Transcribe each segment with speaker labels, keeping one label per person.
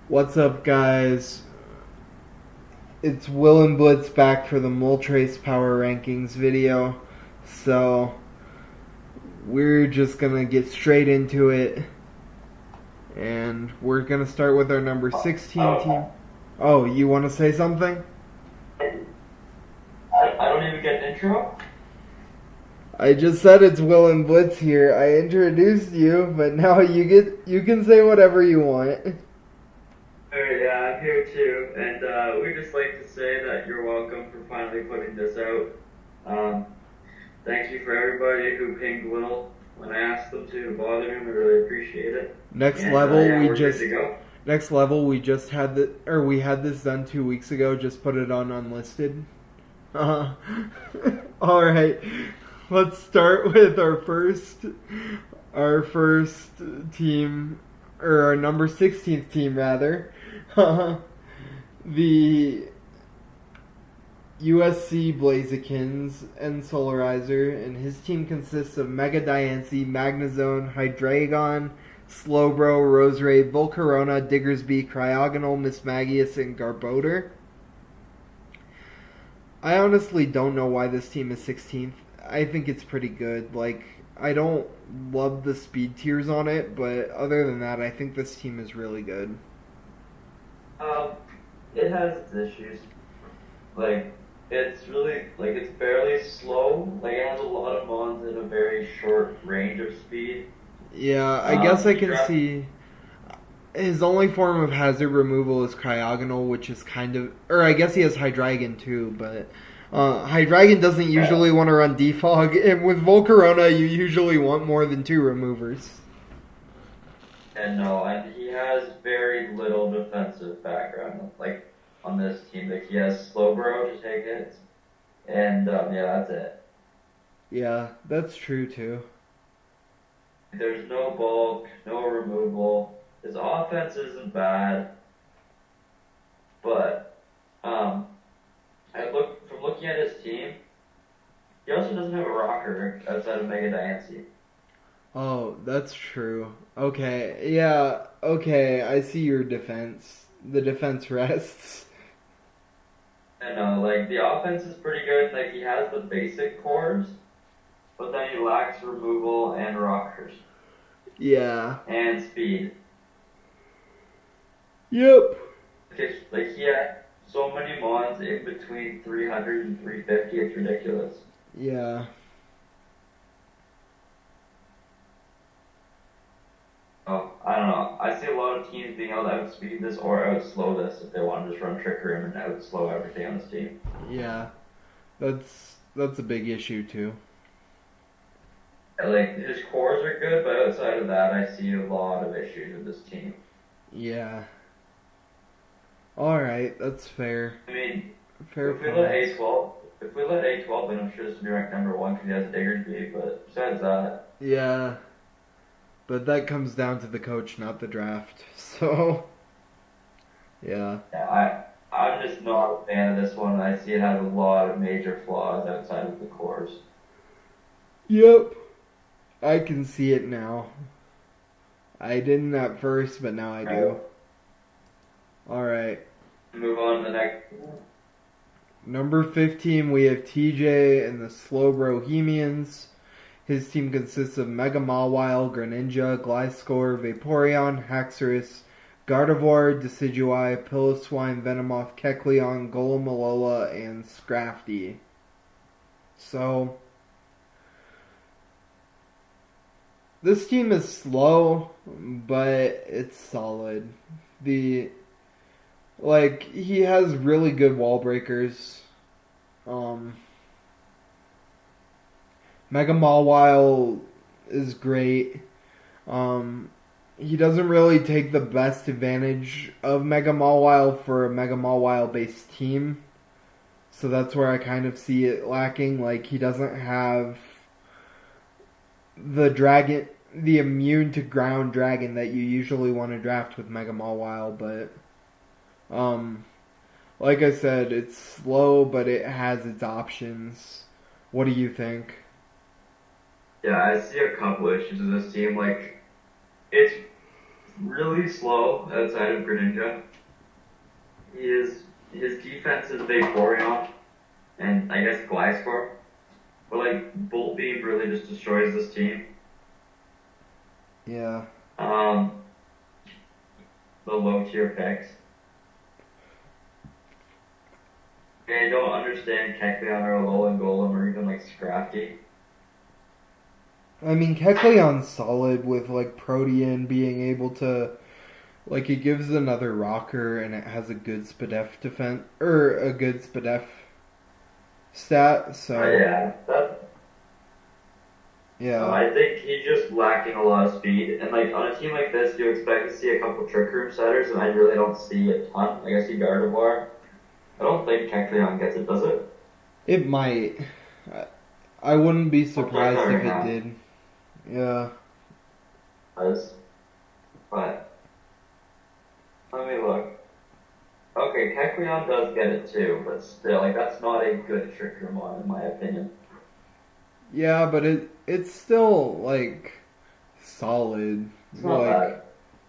Speaker 1: What's up, guys? It's Will and Blitz back for the Moltres Power Rankings video. So, we're just gonna get straight into it. And we're gonna start with our number 16 team. Oh, you wanna say something?
Speaker 2: I don't even get an intro.
Speaker 1: I just said it's Will and Blitz here. I introduced you, but now you can say whatever you want.
Speaker 2: Alright, yeah, I'm here too, and we'd just like to say that you're welcome for finally putting this out. Thank you for everybody who pinged Will when I asked them to bother him. I really appreciate it.
Speaker 1: Next
Speaker 2: And
Speaker 1: level,
Speaker 2: yeah,
Speaker 1: we
Speaker 2: we're
Speaker 1: just
Speaker 2: good to go.
Speaker 1: next level we just had we had this done 2 weeks ago. Just put it on unlisted. All right, let's start with our first team, or our number 16th team rather. The USC Blazekins and Solarizer, and his team consists of Mega Diancie, Magnezone, Hydreigon, Slowbro, Roserade, Volcarona, Diggersby, Cryogonal, Mismagius, and Garbodor. I honestly don't know why this team is 16th. I think it's pretty good. I don't love the speed tiers on it, but other than that, I think this team is really good.
Speaker 2: Um, it has its issues. It's really, it's fairly slow. It has a lot of mons in a very short range of speed.
Speaker 1: Yeah, I guess I can
Speaker 2: Draft-
Speaker 1: see his only form of hazard removal is Cryogonal, which is or I guess he has Hydreigon too, but Hydreigon doesn't usually want to run Defog, and with Volcarona, you usually want more than 2 removers.
Speaker 2: And no, and he has very little defensive background. On this team, he has Slowbro to take hits, and yeah, that's it.
Speaker 1: Yeah, that's true too.
Speaker 2: There's no bulk, no removal. His offense isn't bad, but from looking at his team, he also doesn't have a rocker outside of Mega Diancie.
Speaker 1: Oh, that's true. Okay, yeah, okay, I see your defense. The defense rests.
Speaker 2: And the offense is pretty good. He has the basic cores, but then he lacks removal and rockers
Speaker 1: Yeah.
Speaker 2: and speed.
Speaker 1: Yep.
Speaker 2: He had so many mons in between 300 and 350. It's ridiculous.
Speaker 1: Yeah.
Speaker 2: Oh, I don't know. I see a lot of teams being able to outspeed this or outslow this if they want to just run Trick Room and outslow everything on this team.
Speaker 1: Yeah. That's a big issue too.
Speaker 2: His cores are good, but outside of that, I see a lot of issues with this team.
Speaker 1: Yeah. Alright, that's fair.
Speaker 2: I mean,
Speaker 1: Fair
Speaker 2: if we
Speaker 1: point.
Speaker 2: let A12, then I'm sure this would be ranked number 1 because he has Diggersby. But besides that,
Speaker 1: Yeah. But that comes down to the coach, not the draft. So, yeah.
Speaker 2: I'm just not a fan of this one. I see it has a lot of major flaws outside of the cores.
Speaker 1: Yep. I can see it now. I didn't at first, but now I do. Alright.
Speaker 2: Move on to the next.
Speaker 1: Number 15, we have TJ and the Slow Bohemians. His team consists of Mega Mawile, Greninja, Gliscor, Vaporeon, Haxorus, Gardevoir, Decidueye, Piloswine, Venomoth, Kecleon, Golem, and Scrafty. So, this team is slow, but it's solid. He has really good wall breakers. Mega Mawile is great. He doesn't really take the best advantage of Mega Mawile for a Mega Mawile based team. So that's where I kind of see it lacking. He doesn't have the immune to ground dragon that you usually want to draft with Mega Mawile, but like I said, it's slow, but it has its options. What do you think?
Speaker 2: Yeah, I see a couple issues with this team. It's really slow outside of Greninja. His defense is Vaporeon and I guess Gliscor. But like Bolt Beam really just destroys this team.
Speaker 1: Yeah.
Speaker 2: The low tier picks. I don't understand Kecleon or Alolan Golem or even like Scrafty.
Speaker 1: I mean, Kecleon's solid with like Protean being able to, like, it gives another rocker and it has a good Spadef defense or a good Spadef stat. So
Speaker 2: Yeah,
Speaker 1: yeah,
Speaker 2: I think he's just lacking a lot of speed. And like on a team like this, you expect to see a couple Trick Room setters, and I really don't see a ton. Like I see Gardevoir. I don't think Kecleon gets it, does it?
Speaker 1: it might. I wouldn't be
Speaker 2: I'll check
Speaker 1: surprised
Speaker 2: that
Speaker 1: if
Speaker 2: right
Speaker 1: it
Speaker 2: now.
Speaker 1: did. Yeah.
Speaker 2: Does. But let me look. Okay, Kecleon does get it too, but still, like that's not a good Trick Room one in my opinion.
Speaker 1: Yeah, but it's still like solid.
Speaker 2: It's not
Speaker 1: Like
Speaker 2: bad.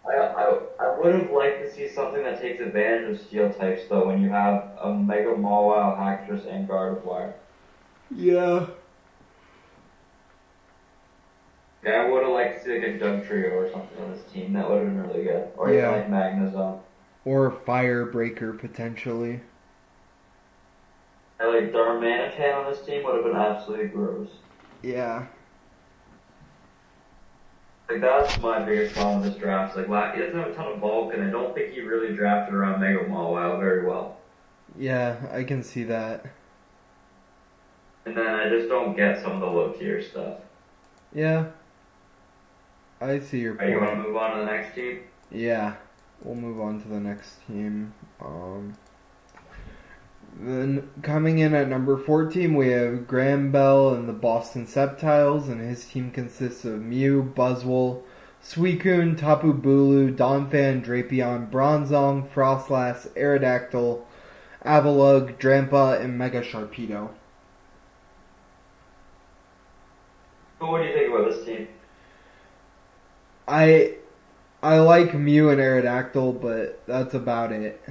Speaker 2: I would have liked to see something that takes advantage of steel types though when you have a Mega Mawile, Haxorus, and Gardevoir.
Speaker 1: yeah.
Speaker 2: Yeah, I would have liked to see like a Dug Trio or something on this team. That would have been really good. Or even
Speaker 1: Yeah.
Speaker 2: like Magnezone.
Speaker 1: Or Firebreaker potentially.
Speaker 2: And like Darmanitan on this team would have been absolutely gross.
Speaker 1: Yeah.
Speaker 2: Like that's my biggest problem with this draft. Like he doesn't have a ton of bulk, and I don't think he really drafted around Mega Mawile very well.
Speaker 1: Yeah, I can see that.
Speaker 2: And then I just don't get some of the low tier stuff.
Speaker 1: Yeah. I see your
Speaker 2: Alright, you want to
Speaker 1: point.
Speaker 2: move on to the next team?
Speaker 1: Yeah. We'll move on to the next team. Then coming in at number 14, we have Graham Bell and the Boston Septiles, and his team consists of Mew, Buzzwole, Suicune, Tapu Bulu, Donphan, Drapion, Bronzong, Frostlass, Aerodactyl, Avalugg, Drampa, and Mega Sharpedo.
Speaker 2: So what do you think about this team?
Speaker 1: I like Mew and Aerodactyl, but that's about it.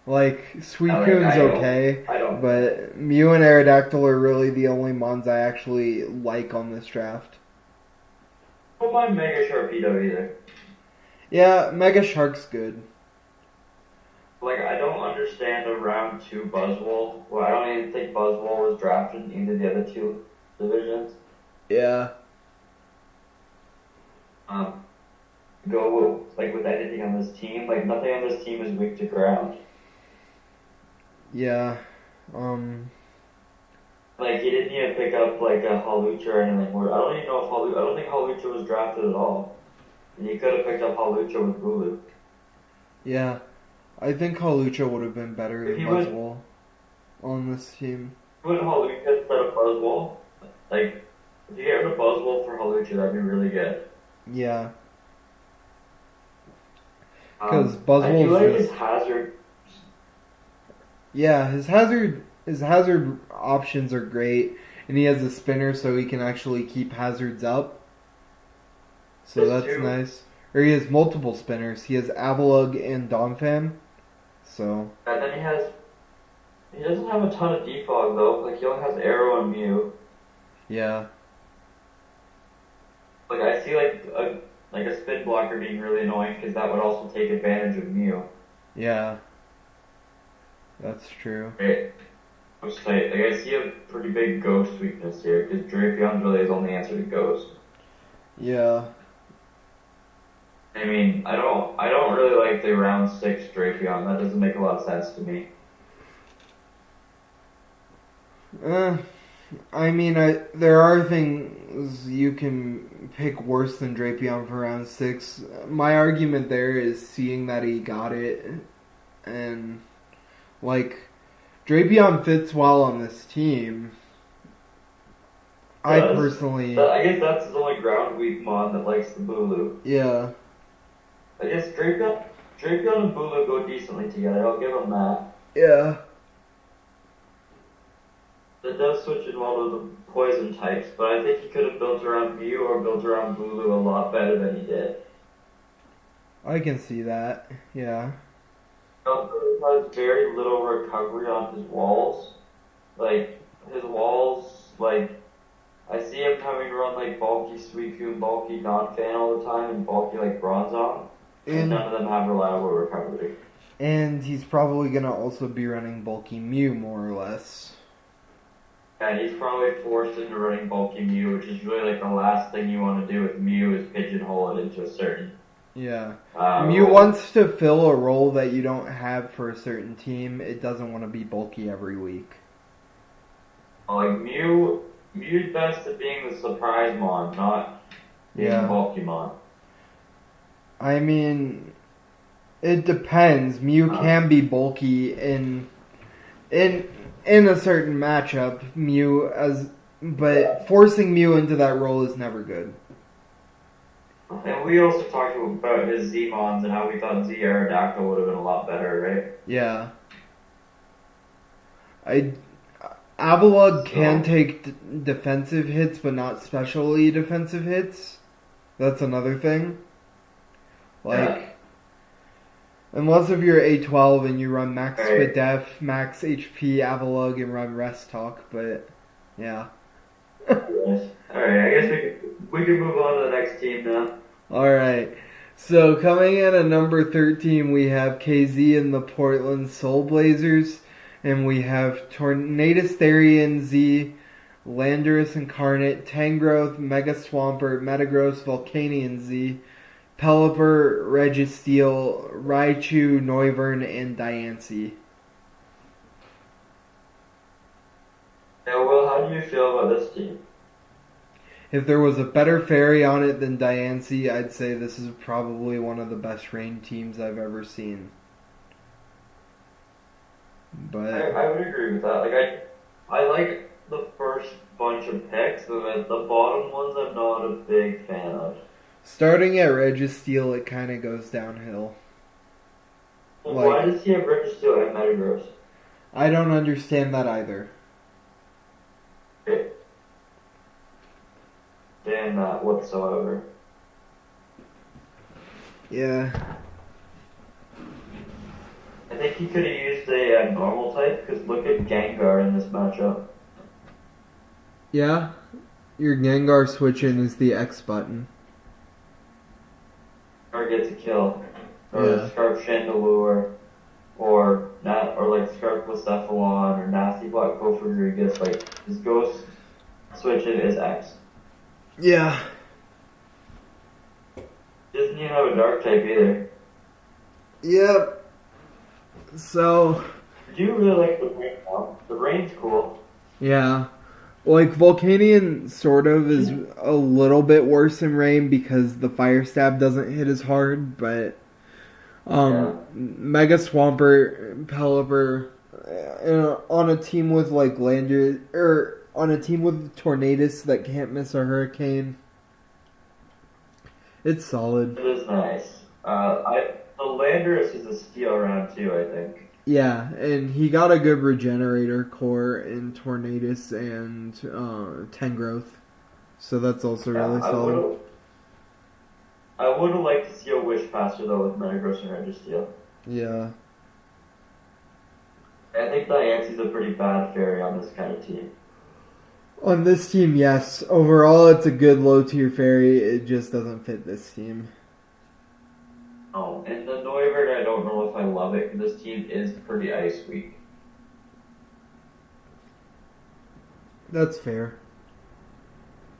Speaker 1: Like, Suicune's okay,
Speaker 2: I don't.
Speaker 1: but Mew and Aerodactyl are really the only mons I actually like on this draft.
Speaker 2: I don't mind Mega Sharpedo either.
Speaker 1: Yeah, Mega Shark's good.
Speaker 2: Like, I don't understand a round 2 Buzzwole. Well, I don't even think Buzzwole was drafted in either of the other two divisions.
Speaker 1: Yeah.
Speaker 2: Go like with anything on this team. Like, nothing on this team is weak to ground.
Speaker 1: Yeah.
Speaker 2: Like, he didn't even pick up like a Hawlucha or anything. I don't even know if I don't think Hawlucha was drafted at all. And he could have picked up Hawlucha with Bulu.
Speaker 1: Yeah. I think Hawlucha would have been better
Speaker 2: If
Speaker 1: than
Speaker 2: he went,
Speaker 1: Buzzwole on this team.
Speaker 2: if he went Hawlucha instead of Buzzwole, like if you get rid of Buzzwole for Hawlucha, that'd be really good.
Speaker 1: Yeah. Because
Speaker 2: I do
Speaker 1: Buzzwole's
Speaker 2: like
Speaker 1: just...
Speaker 2: his hazard.
Speaker 1: Yeah, his hazard options are great, and he has a spinner so he can actually keep hazards up. So
Speaker 2: Just
Speaker 1: that's
Speaker 2: two.
Speaker 1: nice. Or he has multiple spinners. He has Avalugg and Donphan. So
Speaker 2: And then he doesn't have a ton of defog though. Like he only has Arrow and Mew.
Speaker 1: yeah.
Speaker 2: Like I see like a spin blocker being really annoying because that would also take advantage of Mew.
Speaker 1: Yeah. That's true.
Speaker 2: Right. I'm just like I see a pretty big ghost weakness here because Drapion's really his only answer to ghost.
Speaker 1: Yeah.
Speaker 2: I mean, I don't really like the round 6 Drapion. That doesn't make a lot of sense to me.
Speaker 1: I mean, there are things you can pick worse than Drapion for round 6. My argument there is seeing that he got it, and like Drapion fits well on this team. I personally,
Speaker 2: I guess that's his only ground weak mon that likes the Bulu.
Speaker 1: yeah,
Speaker 2: I guess Drapion and Bulu go decently together. I'll give him that.
Speaker 1: yeah,
Speaker 2: It does switch in well to the poison types, but I think he could have built around Mew or built around Bulu a lot better than he did.
Speaker 1: I can see that. Yeah.
Speaker 2: He has very little recovery on his walls. Like, his walls, like, I see him having to run, like, bulky Suicune, bulky non-fan all the time, and bulky, like, Bronzong. And none of them have reliable recovery.
Speaker 1: And he's probably going to also be running bulky Mew, more or less.
Speaker 2: And he's probably forced into running bulky Mew, which is really, like, the last thing you want to do with Mew is pigeonhole it into a certain...
Speaker 1: Yeah. Mew
Speaker 2: role.
Speaker 1: wants to fill a role that you don't have for a certain team. It doesn't want to be bulky every week.
Speaker 2: Like, Mew's best at being the surprise mon, not being a bulky mon.
Speaker 1: I mean, it depends. Mew can be bulky in a certain matchup. But forcing Mew into that role is never good.
Speaker 2: And we also talked about his Z-Mons and how we thought Z Aerodactyl would have been a lot better, right?
Speaker 1: Yeah. Avalugg can take defensive hits, but not specially defensive hits. That's another thing. Like, unless if you're A12 and you run max spit def, max HP, Avalugg, and run rest talk, but yeah.
Speaker 2: Alright, I guess we can move on to the next team now.
Speaker 1: Alright. So coming in at number 13, we have KZ and the Portland Soul Blazers. And we have Tornadus Therian Z, Landorus Incarnate, Tangrowth, Mega Swampert, Metagross, Volcanion Z, Pelipper, Registeel, Raichu, Noivern, and Diancie.
Speaker 2: Now, Will, how do you feel about this team?
Speaker 1: If there was a better fairy on it than Diancie, I'd say this is probably one of the best rain teams I've ever seen. But
Speaker 2: I would agree with that. Like, I like the first bunch of picks, but the bottom ones I'm not a big fan of.
Speaker 1: Starting at Registeel, it kind of goes downhill.
Speaker 2: Well, why does he have Registeel and Metagross?
Speaker 1: I don't understand that either.
Speaker 2: Okay. Dan, whatsoever.
Speaker 1: Yeah.
Speaker 2: I think he could have used a normal type, because look at Gengar in this matchup.
Speaker 1: Yeah? Your Gengar switch-in is the X button.
Speaker 2: Or gets a kill. Or Scarf Chandelure. Or like Scarf Blacephalon, or Nasty Black Rodriguez. Like, his Ghost switch-in is X.
Speaker 1: Yeah.
Speaker 2: Doesn't even have a Dark type either.
Speaker 1: Yep. So,
Speaker 2: I do really like the rain now. The rain's cool.
Speaker 1: Yeah. Like, Volcanion sort of is a little bit worse in rain because the Fire Stab doesn't hit as hard, but Mega Swampert, Pelipper, on a team with like Landry, or on a team with Tornadus that can't miss a hurricane, it's solid.
Speaker 2: It is nice. The Landorus is a steal round 2, I think.
Speaker 1: Yeah, and he got a good regenerator core in Tornadus and Tangrowth, so that's also really solid.
Speaker 2: I would have liked to see a Wish Passer though with Metagross and Registeel.
Speaker 1: Yeah.
Speaker 2: I think Diancie's a pretty bad fairy on this kind of team.
Speaker 1: On this team, yes. Overall, it's a good low-tier fairy. It just doesn't fit this team.
Speaker 2: Oh, and the Noivern, I don't know if I love it, because this team is pretty ice weak.
Speaker 1: That's fair.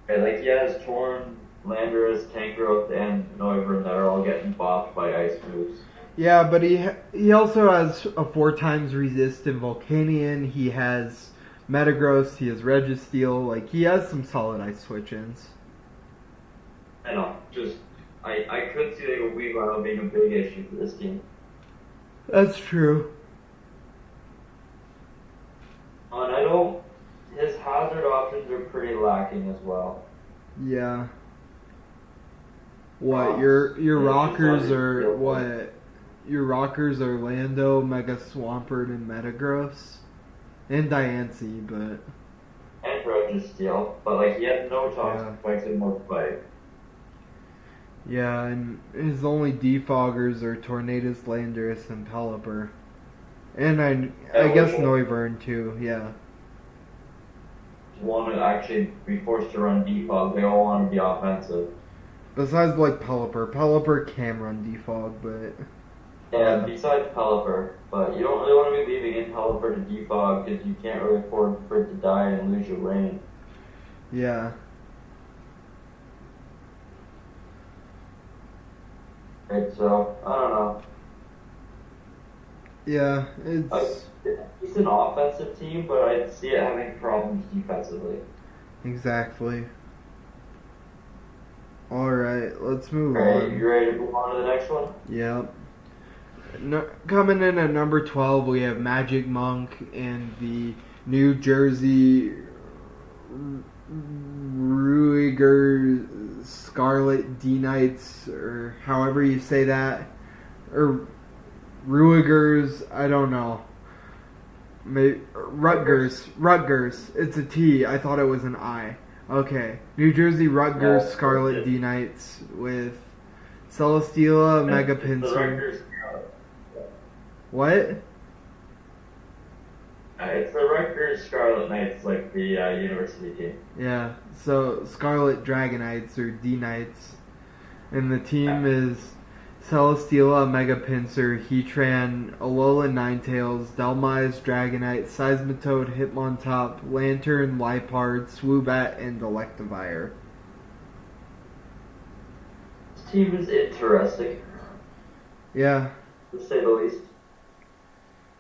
Speaker 2: Okay, like, he has Torn, Landorus, Tangrowth, and Noivern that are all getting bopped by ice moves.
Speaker 1: Yeah, but he also has a 4x resistant Volcanion. He has Metagross. He has Registeel. Like, he has some solid ice switch-ins.
Speaker 2: I know, I could see like a Weavile being a big issue for this team.
Speaker 1: That's true.
Speaker 2: And his hazard options are pretty lacking as well.
Speaker 1: Yeah. What, your rockers are, what? Your rockers are Lando, Mega Swampert, and Metagross? And Diancie, but...
Speaker 2: And Registeel, but like he had no toxic spikes and more spike.
Speaker 1: Yeah, and his only defoggers are Tornadus, Landorus, and Pelipper. And I
Speaker 2: Yeah,
Speaker 1: guess
Speaker 2: which one
Speaker 1: Neuvern too, yeah.
Speaker 2: want to actually be forced to run defog? They all want to be offensive.
Speaker 1: Besides like Pelipper. Pelipper can run defog, but
Speaker 2: Yeah,
Speaker 1: yeah.
Speaker 2: besides Pelipper, but you don't really want to be leaving in Pelipper to defog because you can't really afford for it to die and lose your lane.
Speaker 1: Yeah.
Speaker 2: Right, so I don't know.
Speaker 1: Yeah,
Speaker 2: I,
Speaker 1: it's
Speaker 2: it's an offensive team, but I see it having problems defensively.
Speaker 1: exactly. Alright, let's move
Speaker 2: Alright, you
Speaker 1: on.
Speaker 2: ready to move on to the next one?
Speaker 1: Yep. No, coming in at number 12, we have Magic Monk and the New Jersey Ruiger Scarlet D Knights, or however you say that. Or Ruigers, I don't know. Maybe, Rutgers. It's a T. I thought it was an I. Okay. New Jersey Rutgers
Speaker 2: No,
Speaker 1: Scarlet D Knights with Celesteela, Mega
Speaker 2: it's the
Speaker 1: Pinsir.
Speaker 2: Rutgers.
Speaker 1: What?
Speaker 2: It's the Rutgers Scarlet Knights, like the university team.
Speaker 1: Yeah. So Scarlet Dragonites or D Knights. And the team is Celesteela, Mega Pinsir, Heatran, Alolan Ninetales, Dhelmise, Dragonite, Seismitoad, Hitmontop, Lantern, Liepard, Swoobat, and Electivire.
Speaker 2: This team is interesting,
Speaker 1: Yeah,
Speaker 2: to say the least.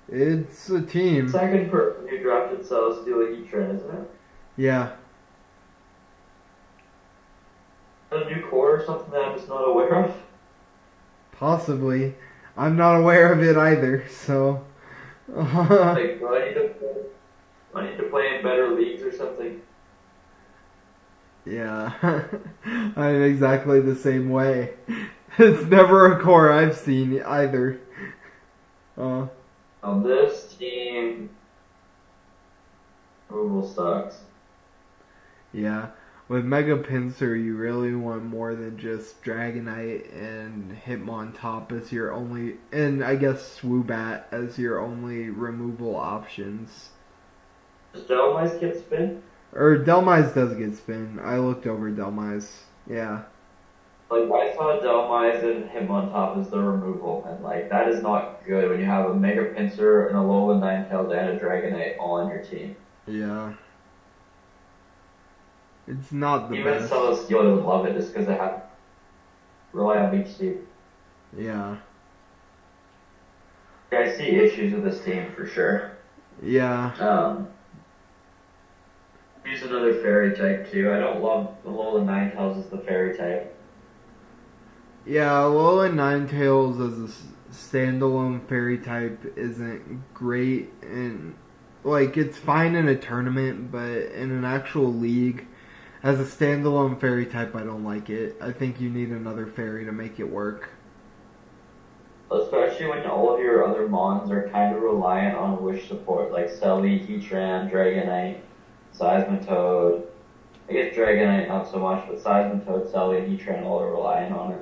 Speaker 1: it's a team.
Speaker 2: Second person who drafted Celesteela Heatran, isn't it?
Speaker 1: Yeah.
Speaker 2: A new core or something that I'm just not aware of?
Speaker 1: Possibly. I'm not aware of it either, so.
Speaker 2: Like, do I need to play in better leagues or something?
Speaker 1: Yeah. I'm exactly the same way. It's never a core I've seen either.
Speaker 2: This team removal sucks.
Speaker 1: Yeah. With Mega Pinsir, you really want more than just Dragonite and Hitmontop as your only, and I guess Swoobat as your only removal options.
Speaker 2: Does Dhelmise get spin?
Speaker 1: Or Dhelmise does get spin. I looked over Dhelmise. Yeah.
Speaker 2: Like, I saw Dhelmise and Hitmontop as the removal, and like, that is not good when you have a Mega Pinsir, an Alolan Ninetales, and a Dragonite all on your team.
Speaker 1: Yeah. It's not the
Speaker 2: Even
Speaker 1: best.
Speaker 2: Celesteela would love it just because they have rely on Leech Seed.
Speaker 1: Yeah.
Speaker 2: I see issues with this team for sure.
Speaker 1: Yeah.
Speaker 2: Use another fairy type too. I don't love Alolan Ninetales as the fairy type.
Speaker 1: Yeah, Alolan Ninetales as a standalone fairy type isn't great, and like it's fine in a tournament, but in an actual league, as a standalone fairy type, I don't like it. I think you need another fairy to make it work.
Speaker 2: Especially when all of your other mons are kind of reliant on wish support, like Selly, Heatran, Dragonite, Seismitoad. I guess Dragonite not so much, but Seismitoad, Selly, and Heatran all are relying on it.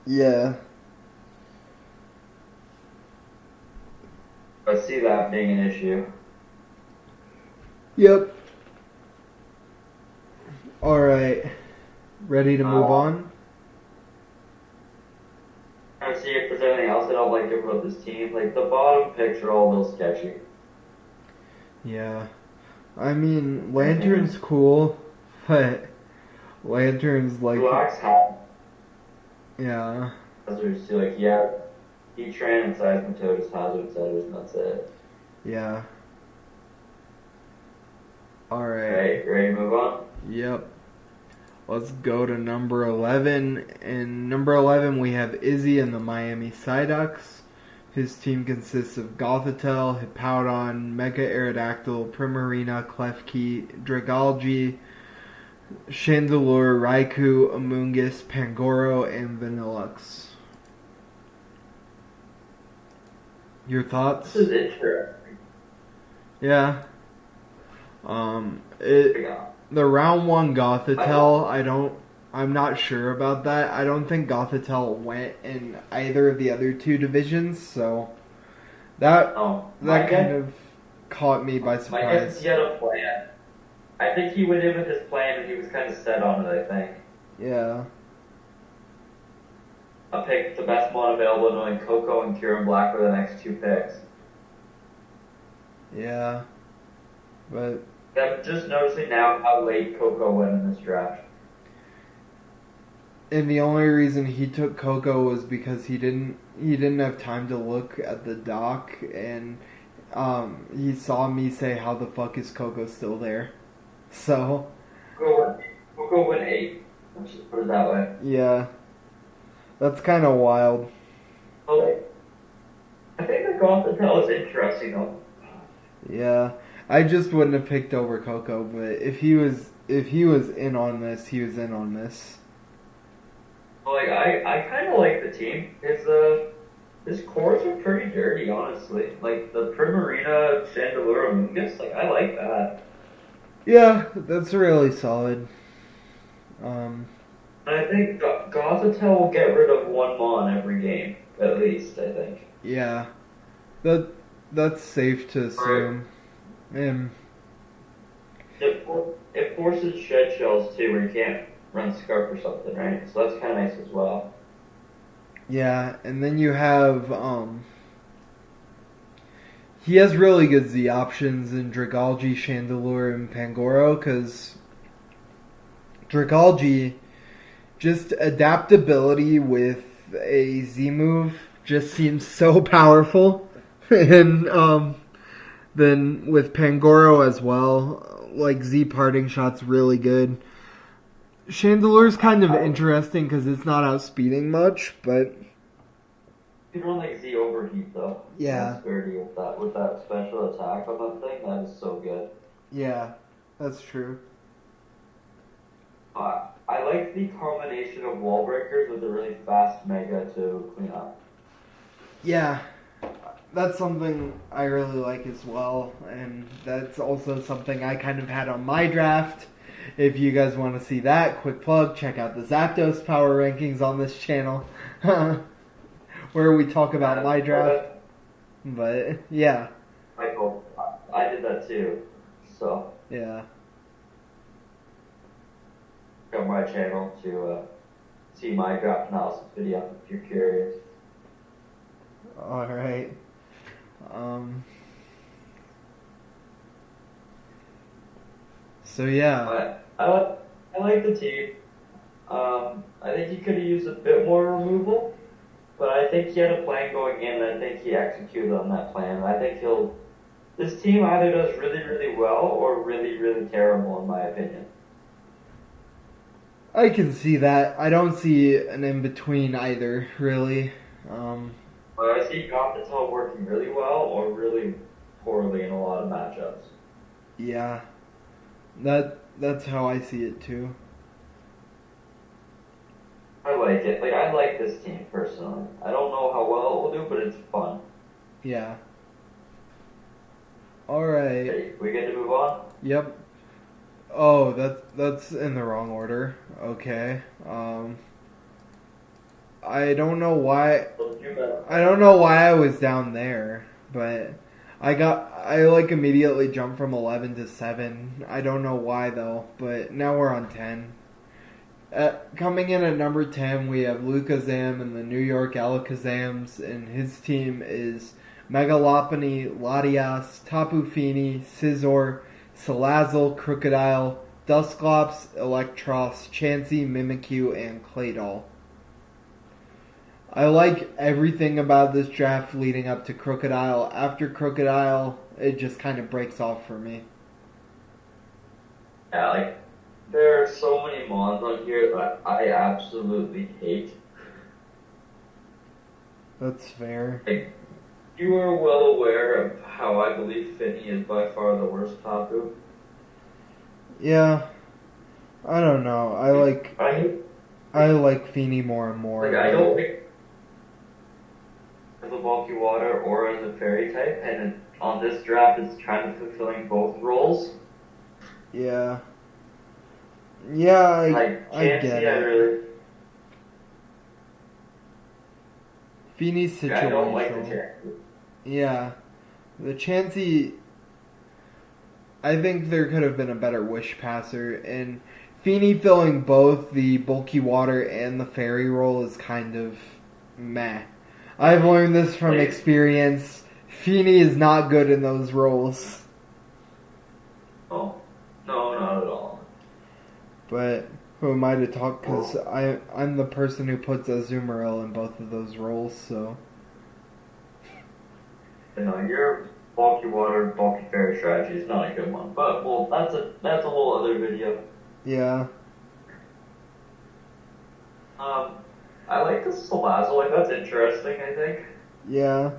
Speaker 1: Yeah.
Speaker 2: I see that being an issue.
Speaker 1: Yep. Alright. Ready to move on?
Speaker 2: Trying to see if there's anything else I don't like about this team. Like, the bottom picks are all a little sketchy.
Speaker 1: Yeah. I mean, Lantern's cool, but Lantern's like...
Speaker 2: Black's hat.
Speaker 1: Yeah.
Speaker 2: Hazards too, like, yeah, Heatran and Seismitoad is hazard setters, and that's it.
Speaker 1: Yeah. Alright.
Speaker 2: Alright, ready to move on?
Speaker 1: Yep. Let's go to number 11. In number 11, we have Izzy and the Miami Psyducks. His team consists of Gothitelle, Hippowdon, Mega Aerodactyl, Primarina, Klefki, Dragalge, Chandelure, Raikou, Amoonguss, Pangoro, and Vanillux. Your thoughts?
Speaker 2: This is interesting.
Speaker 1: Yeah. The round one Gothitelle, I'm not sure about that. I don't think Gothitelle went in either of the other two divisions, so that
Speaker 2: Oh,
Speaker 1: that kind of caught me by
Speaker 2: my guess is
Speaker 1: surprise.
Speaker 2: he had a plan. I think he went in with his plan and he was kind of set on it, I think.
Speaker 1: Yeah.
Speaker 2: I picked the best mod available, knowing Coco and Kieran Black were the next two picks.
Speaker 1: Yeah. But
Speaker 2: I'm just noticing now how late Coco went in this draft.
Speaker 1: and the only reason he took Coco was because he didn't have time to look at the doc, and he saw me say, "How the fuck is Coco still there?" So
Speaker 2: Coco went 8. Let's just put it that way.
Speaker 1: yeah, that's kind of wild.
Speaker 2: Okay. I think the Gothitelle is interesting though.
Speaker 1: Yeah, I just wouldn't have picked over Coco, but if he was in on this, he was in on this.
Speaker 2: Like I kind of like the team. His cores are pretty dirty, honestly. Like the Primarina Chandelure Mungus, like I like that.
Speaker 1: Yeah, that's really solid.
Speaker 2: And I think Gothitelle will get rid of one Mon every game, at least. I think.
Speaker 1: Yeah, that's safe to assume. And
Speaker 2: It forces shed shells too, where you can't run Scarf or something, right? So that's kind of nice as well.
Speaker 1: yeah, and then you have he has really good Z options in Dragalge, Chandelure, and Pangoro, because Dragalge, just adaptability with a Z move just seems so powerful. And then with Pangoro as well, like Z parting shot's really good. Chandelure's kind of interesting because it's not outspeeding much, but
Speaker 2: You don't like Z overheat though.
Speaker 1: yeah,
Speaker 2: That's dirty with that special attack on that thing. That is so good.
Speaker 1: yeah, that's true.
Speaker 2: I like the combination of wall breakers with a really fast mega to clean up.
Speaker 1: Yeah, that's something I really like as well, and that's also something I kind of had on my draft. If you guys want to see that, quick plug, check out the Zapdos power rankings on this channel, where we talk about my draft. But yeah,
Speaker 2: I did that too. So
Speaker 1: yeah,
Speaker 2: go on my channel to see my draft analysis video if you're curious.
Speaker 1: all right. So yeah,
Speaker 2: But I like the team. I think he could have used a bit more removal, but I think he had a plan going in, and I think he executed on that plan. I think this team either does really, really well or really, really terrible, in my opinion.
Speaker 1: I can see that. I don't see an in between either, really.
Speaker 2: But I see Gothitelle working really well or really poorly in a lot of matchups.
Speaker 1: Yeah, that's how I see it too.
Speaker 2: I like it. Like I like this team personally. I don't know how well it will do, but it's fun.
Speaker 1: Yeah. All right.
Speaker 2: Okay, we get to move on.
Speaker 1: Yep. Oh, that's in the wrong order. Okay. I don't know why. I don't know why I was down there, but I like immediately jumped from 11 to 7. I don't know why though, but now we're on 10. Coming in at number 10, we have Lucazam and the New York Alakazams, and his team is Megalopony, Latias, Tapu Fini, Scizor, Salazzle, Crocodile, Dusclops, Electros, Chansey, Mimikyu, and Claydol. I like everything about this draft leading up to Crocodile. After Crocodile, it just kind of breaks off for me.
Speaker 2: Yeah, like there are so many mons on here that I absolutely hate.
Speaker 1: That's fair.
Speaker 2: Like, you are well aware of how I believe Finny is by far the worst Tapu.
Speaker 1: Yeah, I don't know. I like Fini more and more.
Speaker 2: Like I don't think as a bulky water or as a fairy type, and on this draft it's kind of fulfilling both roles.
Speaker 1: Yeah. Yeah,
Speaker 2: Like,
Speaker 1: I
Speaker 2: Chansey,
Speaker 1: get
Speaker 2: I
Speaker 1: it.
Speaker 2: really,
Speaker 1: Feeney's
Speaker 2: I don't like the
Speaker 1: situational.
Speaker 2: Chansey.
Speaker 1: Yeah. The Chansey, I think there could have been a better wish passer, and Feeney filling both the bulky water and the fairy role is kind of meh. I've learned this from
Speaker 2: Like,
Speaker 1: experience. Feeney is not good in those roles.
Speaker 2: oh, no, not at all.
Speaker 1: But who am I to talk? Because I'm the person who puts Azumarill in both of those roles, so.
Speaker 2: You know, your bulky water, bulky fairy strategy is not a good one. But, well, that's a whole other video.
Speaker 1: Yeah.
Speaker 2: I like the Salazzle, like, that's interesting, I think.
Speaker 1: Yeah.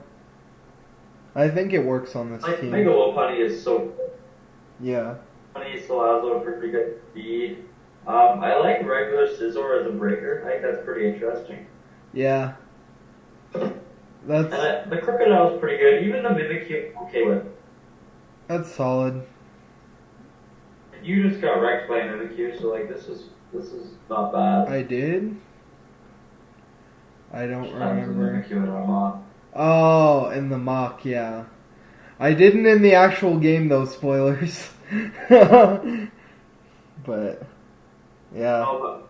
Speaker 1: I think it works on this
Speaker 2: Like,
Speaker 1: team.
Speaker 2: Mega Lopunny is so good.
Speaker 1: Yeah.
Speaker 2: Honey, Salazzle are pretty good speed. I like regular Scizor as a breaker. I think that's pretty interesting.
Speaker 1: Yeah.
Speaker 2: And the Crocodile's pretty good. Even the Mimikyu, I'm okay with.
Speaker 1: That's solid.
Speaker 2: And you just got wrecked by Mimikyu, so like this is not bad.
Speaker 1: I did? I don't remember.
Speaker 2: Mimikyu in our mock.
Speaker 1: Oh, in the mock, yeah. I didn't in the actual game, though, spoilers. But, yeah.
Speaker 2: Oh,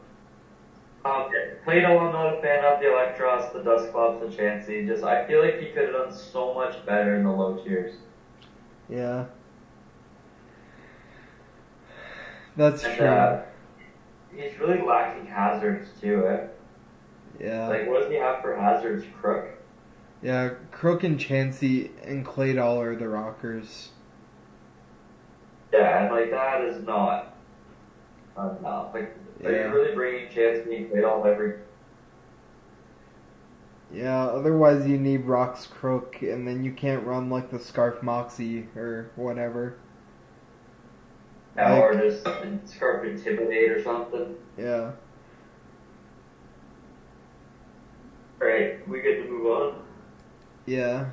Speaker 2: but, Plato, I'm not a fan of the Electros, the Dusclops, the Chansey. Just, I feel like he could have done so much better in the low tiers.
Speaker 1: Yeah. That's
Speaker 2: And,
Speaker 1: true.
Speaker 2: he's really lacking hazards too, eh?
Speaker 1: Yeah.
Speaker 2: Like, what does he have for hazards? Crook?
Speaker 1: Yeah, Croak and Chansey and Claydol are the rockers.
Speaker 2: Yeah, and like that is not enough. Like, are
Speaker 1: Yeah.
Speaker 2: you really bringing Chansey and Claydol every?
Speaker 1: Yeah, otherwise you need Rock's Croak, and then you can't run like the Scarf Moxie or whatever.
Speaker 2: Or just Scarf Intimidate or something.
Speaker 1: Yeah.
Speaker 2: Alright, we get to move on.
Speaker 1: Yeah.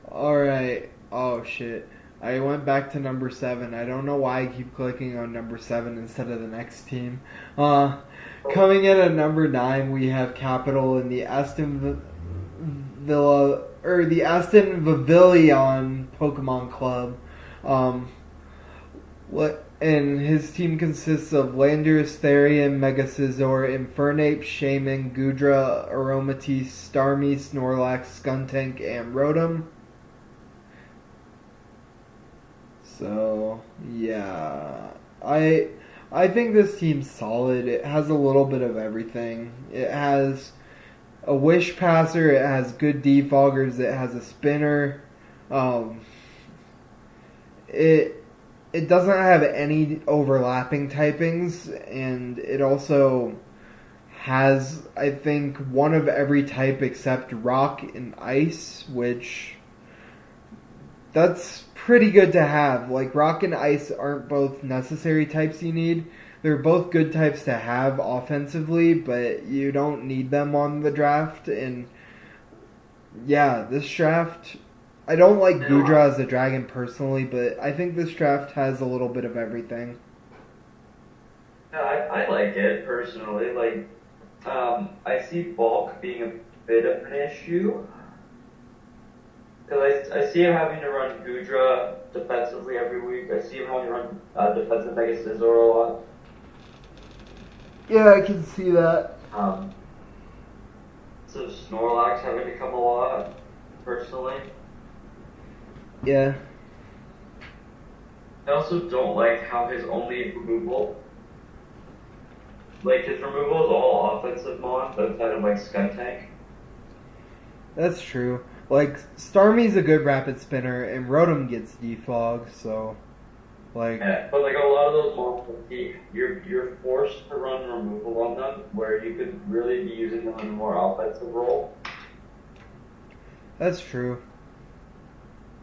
Speaker 1: Alright. Oh shit. I went back to number 7. I don't know why I keep clicking on number 7 instead of the next team. Coming in at number 9, we have Capital in the Aston Vivillon Pokemon Club. And his team consists of Landorus, Therian, Mega Scizor, Infernape, Shaman, Gudra, Aromatisse, Starmie, Snorlax, Skuntank, and Rotom. So, yeah. I think this team's solid. It has a little bit of everything. It has a Wish Passer, it has good defoggers, it has a spinner. It doesn't have any overlapping typings, and it also has, I think, one of every type except rock and ice, which that's pretty good to have. Like, rock and ice aren't both necessary types you need. They're both good types to have offensively, but you don't need them on the draft. And yeah, this draft, I don't like Gudra as a dragon personally, but I think this draft has a little bit of everything.
Speaker 2: Yeah, I like it personally. Like, I see bulk being a bit of an issue. Because I see him having to run Gudra defensively every week. I see him having to run defensive Mega Scizor a lot.
Speaker 1: Yeah, I can see that.
Speaker 2: So Snorlax having to come a lot, personally.
Speaker 1: Yeah.
Speaker 2: I also don't like how his only removal, like his removal is all offensive mon, outside of like Skuntank.
Speaker 1: That's true. Like, Starmie's a good rapid spinner, and Rotom gets defog, so, like...
Speaker 2: Yeah, but like a lot of those mons, you're forced to run removal on them, where you could really be using them in a more offensive role.
Speaker 1: That's true.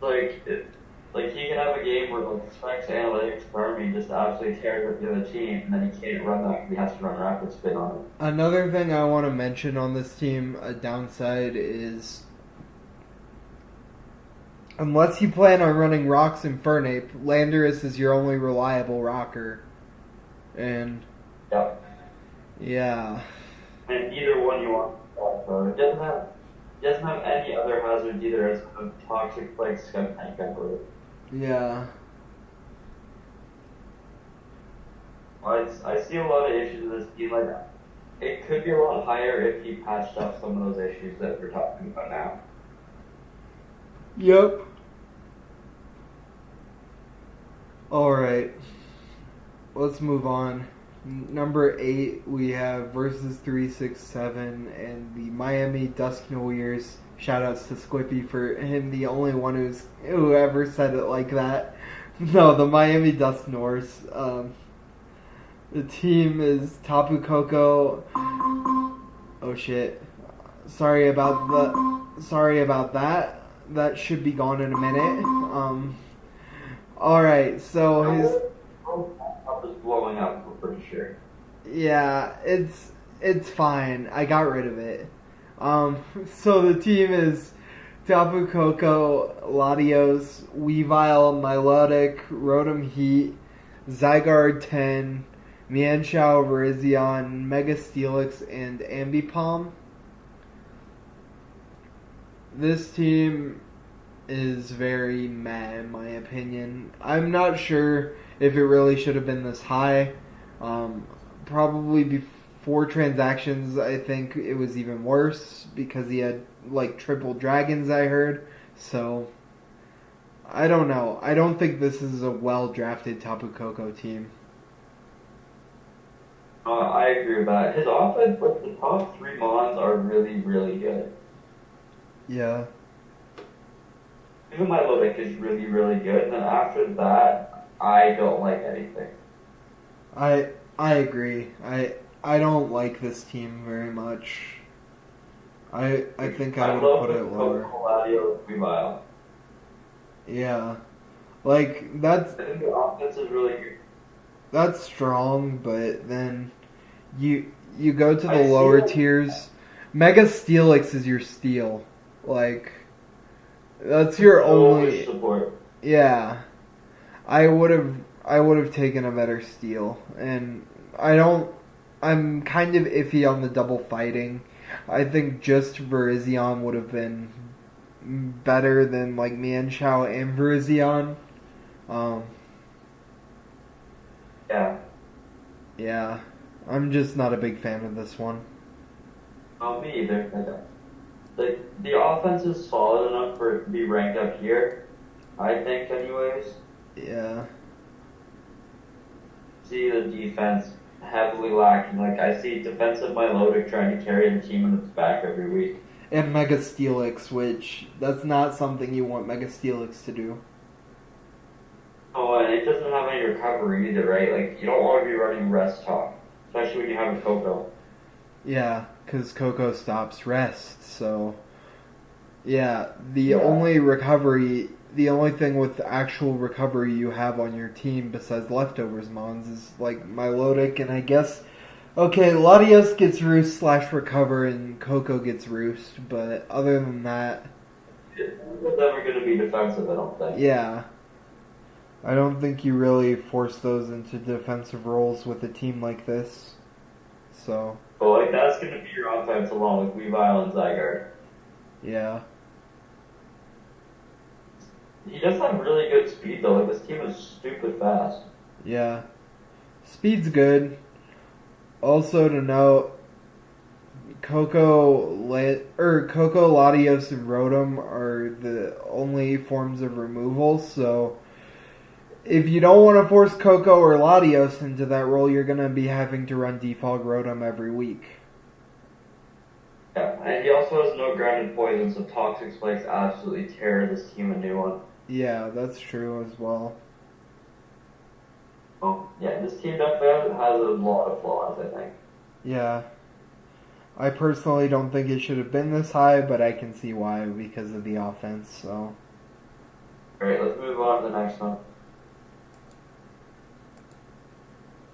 Speaker 2: Like, he can have a game where like Specs Analytics Farming just absolutely tears up the other team, and then he can't run that because he has to run rapid spin on it.
Speaker 1: Another thing I want to mention on this team, a downside, is unless you plan on running Rocks and Fernape, Landorus is your only reliable rocker. And
Speaker 2: Yep.
Speaker 1: yeah.
Speaker 2: And either one you want to talk about. It doesn't have any other hazards either. It's a toxic like scum tank, I believe.
Speaker 1: Yeah.
Speaker 2: I see a lot of issues with this team. Like, it could be a lot higher if he patched up some of those issues that we're talking about now.
Speaker 1: Yep. Alright. Let's move on. Number 8, we have versus 367 and the Miami Dusk Warriors. Shoutouts to Squippy for him, the only one who ever said it like that. No, the Miami Dusk Norse. The team is Tapu Koko. Oh shit. Sorry about that. That should be gone in a minute. Alright, so his
Speaker 2: Was blowing up, we're pretty sure.
Speaker 1: yeah, it's fine. I got rid of it. So the team is Tapu Koko, Latios, Weavile, Milotic, Rotom Heat, Zygarde 10, Mienshao, Virizion, Mega Steelix, and Ambipom. This team is very meh in my opinion. I'm not sure if it really should have been this high. Probably before transactions, I think it was even worse because he had like triple dragons, I heard. So, I don't know. I don't think this is a well-drafted Tapu Koko team.
Speaker 2: I agree with that. His offense, but the top 3 Mons are really, really good.
Speaker 1: Yeah.
Speaker 2: Even my Milotic is really, really good. And then after that, I don't like anything.
Speaker 1: I agree. I don't like this team very much. I think I would have put it lower. Yeah. Like that's
Speaker 2: I think the offense is really good.
Speaker 1: That's strong, but then you go to the lower tiers. Mega Steelix is your steal. Like that's your only
Speaker 2: support.
Speaker 1: Yeah. I would have taken a better steal, and I'm kind of iffy on the double fighting. I think just Virizion would have been better than like Mienshao and Virizion.
Speaker 2: Yeah.
Speaker 1: Yeah. I'm just not a big fan of this one.
Speaker 2: Me either. Like, the offense is solid enough for it to be ranked up here, I think, anyways.
Speaker 1: Yeah.
Speaker 2: See the defense heavily lacking. Like, I see defensive Milotic trying to carry the team in its back every week.
Speaker 1: And Mega Steelix, which that's not something you want Mega Steelix to do.
Speaker 2: Oh, and it doesn't have any recovery either, right? Like, you don't want to be running rest talk, especially when you have a Koko.
Speaker 1: Yeah, because Koko stops rest, so... Yeah, the only thing with actual recovery you have on your team besides leftovers mons is, like, Milotic, and I guess... Okay, Latios gets Roost / recover, and Koko gets Roost, but other than that...
Speaker 2: It's never going to be defensive, I don't think.
Speaker 1: Yeah. I don't think you really force those into defensive roles with a team like this. So...
Speaker 2: But, like, that's going to be your offense along with Weavile and Zygarde.
Speaker 1: Yeah.
Speaker 2: He does have really good speed, though. Like, this team is stupid fast.
Speaker 1: Yeah. Speed's good. Also to note, Koko, Latios, and Rotom are the only forms of removal, so... If you don't want to force Koko or Latios into that role, you're going to be having to run Defog Rotom every week.
Speaker 2: Yeah, and he also has no grounded poison, so Toxic Spikes absolutely tear this team a new one.
Speaker 1: Yeah, that's true as well.
Speaker 2: Oh, yeah, this team definitely has a lot of flaws, I think.
Speaker 1: Yeah. I personally don't think it should have been this high, but I can see why, because of the offense, so...
Speaker 2: Alright, let's move on to the next one.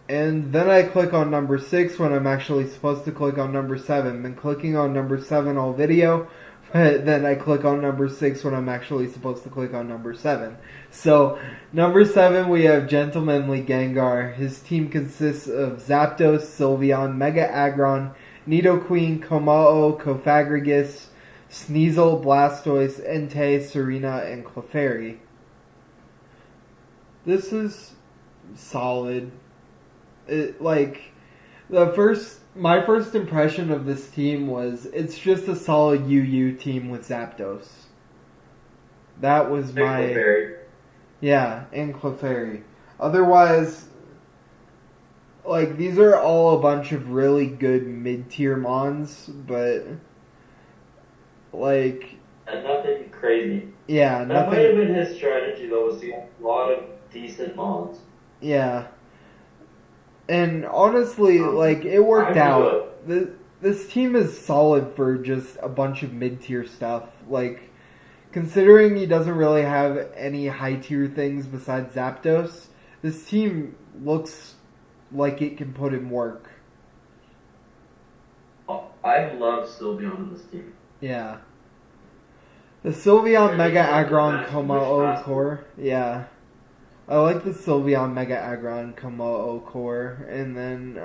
Speaker 1: And then I click on number 6 when I'm actually supposed to click on number 7. Been clicking on number 7 all video, then I click on number 6 when I'm actually supposed to click on number 7. So, number 7, we have Gentlemanly Gengar. His team consists of Zapdos, Sylveon, Mega Aggron, Nidoqueen, Komao, Cofagrigus, Sneasel, Blastoise, Entei, Serena, and Clefairy. This is solid. My first impression of this team was it's just a solid UU team with Zapdos. That was my...
Speaker 2: Clefairy.
Speaker 1: Yeah, and Clefairy. Otherwise, these are all a bunch of really good mid-tier mons, but,
Speaker 2: And nothing crazy.
Speaker 1: yeah,
Speaker 2: That
Speaker 1: nothing...
Speaker 2: might have been his strategy, though, was to get a lot of decent mons.
Speaker 1: Yeah. And honestly, it worked out. This team is solid for just a bunch of mid-tier stuff. Considering he doesn't really have any high-tier things besides Zapdos, this team looks like it can put in work.
Speaker 2: Oh, I love Sylveon in this team.
Speaker 1: Yeah. The Sylveon
Speaker 2: Yeah,
Speaker 1: Mega
Speaker 2: yeah,
Speaker 1: Aggron
Speaker 2: that's
Speaker 1: Komao
Speaker 2: which
Speaker 1: core. Yeah. I like the Sylveon Mega Aggron Komao core. And then,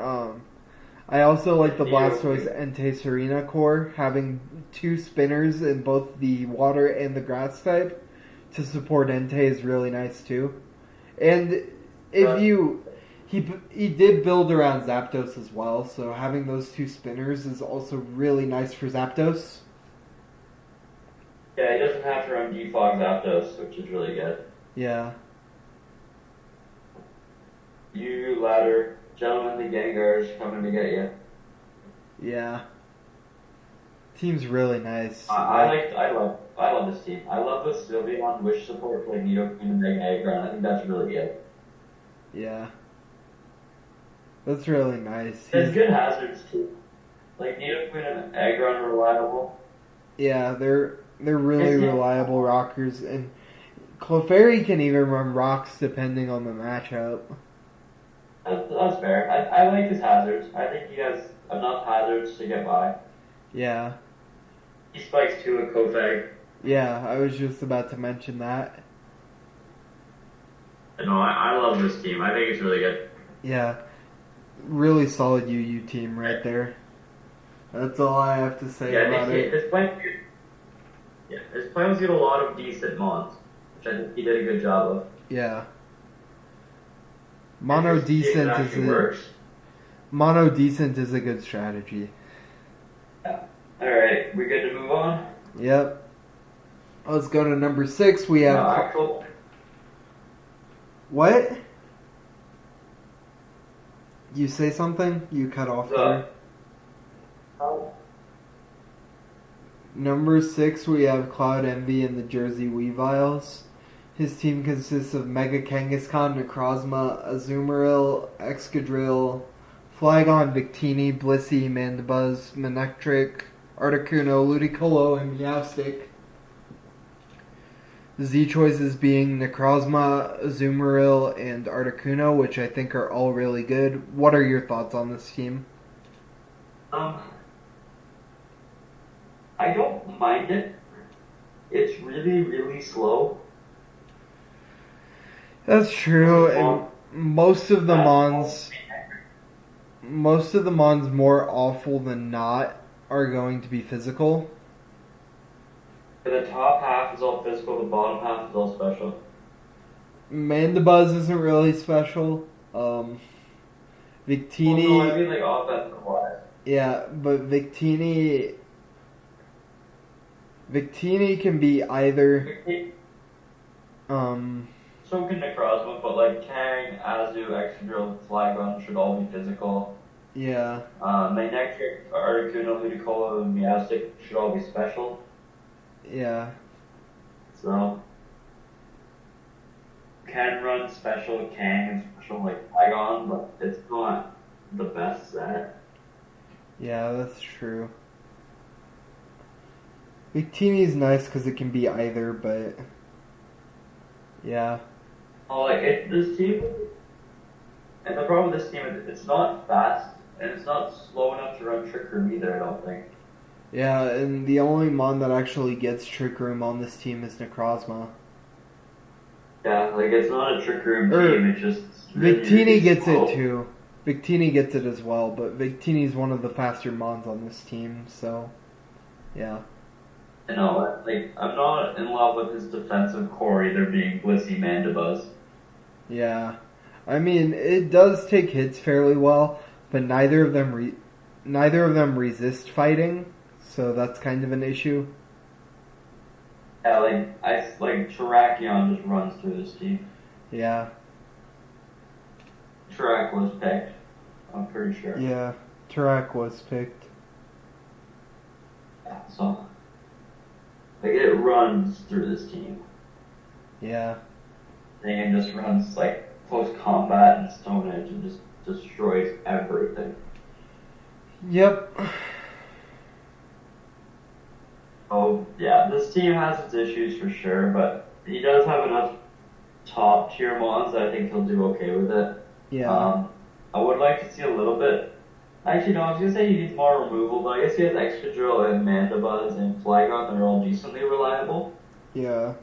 Speaker 1: I also like the Blastoise Entei Serena core, having 2 spinners in both the water and the grass type to support Entei is really nice too. And he did build around Zapdos as well, so having those 2 spinners is also really nice for Zapdos.
Speaker 2: Yeah, he doesn't have to run Defog Zapdos, which is really good.
Speaker 1: Yeah.
Speaker 2: You, Ladder, Gentlemanly Gengar's coming to get you.
Speaker 1: Yeah. Team's really nice.
Speaker 2: I love this team. I love the Sylveon wish support for Nidoqueen and Mega Aggron. I think that's really good.
Speaker 1: Yeah. That's really nice.
Speaker 2: There's good hazards too. Nidoqueen and Aggron are reliable.
Speaker 1: Yeah, they're really reliable rockers, and Clefairy can even run rocks depending on the matchup.
Speaker 2: That's fair. I like his hazards. I think he has enough hazards to get by.
Speaker 1: Yeah.
Speaker 2: He spikes too with Kofag.
Speaker 1: Yeah, I was just about to mention that.
Speaker 2: No, I love this team. I think it's really good.
Speaker 1: Yeah. Really solid UU team right there. That's all I have to say about it.
Speaker 2: His plans get a lot of decent mons, which I think he did a good job of.
Speaker 1: Yeah. Mono decent is a good strategy.
Speaker 2: Yeah. Alright, we good to move on?
Speaker 1: Yep. Let's go to number 6. We have... What? You say something? You cut off there. Number 6, we have Cloud Envy and the Jersey Weaviles. His team consists of Mega Kangaskhan, Necrozma, Azumarill, Excadrill, Flygon, Victini, Blissey, Mandibuzz, Manectric, Articuno, Ludicolo, and Meowstic. The Z choices being Necrozma, Azumarill, and Articuno, which I think are all really good. What are your thoughts on this team?
Speaker 2: I don't mind it. It's really, really slow.
Speaker 1: That's true, and most of the mons more awful than not are going to be physical.
Speaker 2: The top half is all physical, the bottom half is all special.
Speaker 1: Mandibuzz isn't really special. Victini...
Speaker 2: Well, no, I mean offensive-wise.
Speaker 1: Yeah, but Victini can be either...
Speaker 2: So can Necrozma, but Kang, Azu, Excadrill, Flygon should all be physical.
Speaker 1: Yeah.
Speaker 2: Manectric, Articuno, Ludicolo, and Meowstic should all be special.
Speaker 1: Yeah.
Speaker 2: So can run special Kang and special Flygon, but it's not the best set.
Speaker 1: Yeah, that's true. Victini's nice because it can be either, but yeah.
Speaker 2: Oh, this team, and the problem with this team is it's not fast and it's not slow enough to run Trick Room either. I don't think.
Speaker 1: Yeah, and the only mon that actually gets Trick Room on this team is Necrozma.
Speaker 2: Yeah, like it's not a trick room team, it's just really,
Speaker 1: Victini
Speaker 2: really
Speaker 1: gets
Speaker 2: slow.
Speaker 1: it too. Victini gets it as well, but Victini's one of the faster mons on this team, so yeah.
Speaker 2: You know, like I'm not in love with his defensive core either being Blissey Mandibuzz.
Speaker 1: Yeah. I mean, it does take hits fairly well, but neither of them resist fighting, so that's kind of an issue.
Speaker 2: Yeah, like Terrakion just runs through this team.
Speaker 1: Yeah.
Speaker 2: Tarak was picked, I'm pretty sure.
Speaker 1: Yeah. Tarak was picked.
Speaker 2: Yeah, so like it runs through this team.
Speaker 1: Yeah.
Speaker 2: The game just runs like close combat and Stone Edge and just destroys everything.
Speaker 1: Yep.
Speaker 2: Oh yeah, this team has its issues for sure, but he does have enough top tier mons that I think he'll do okay with it.
Speaker 1: Yeah.
Speaker 2: I would like to see a little bit. Actually, no, I was gonna say he needs more removal, but I guess he has Excadrill and Mandibuzz and Flygon. They're all decently reliable.
Speaker 1: Yeah.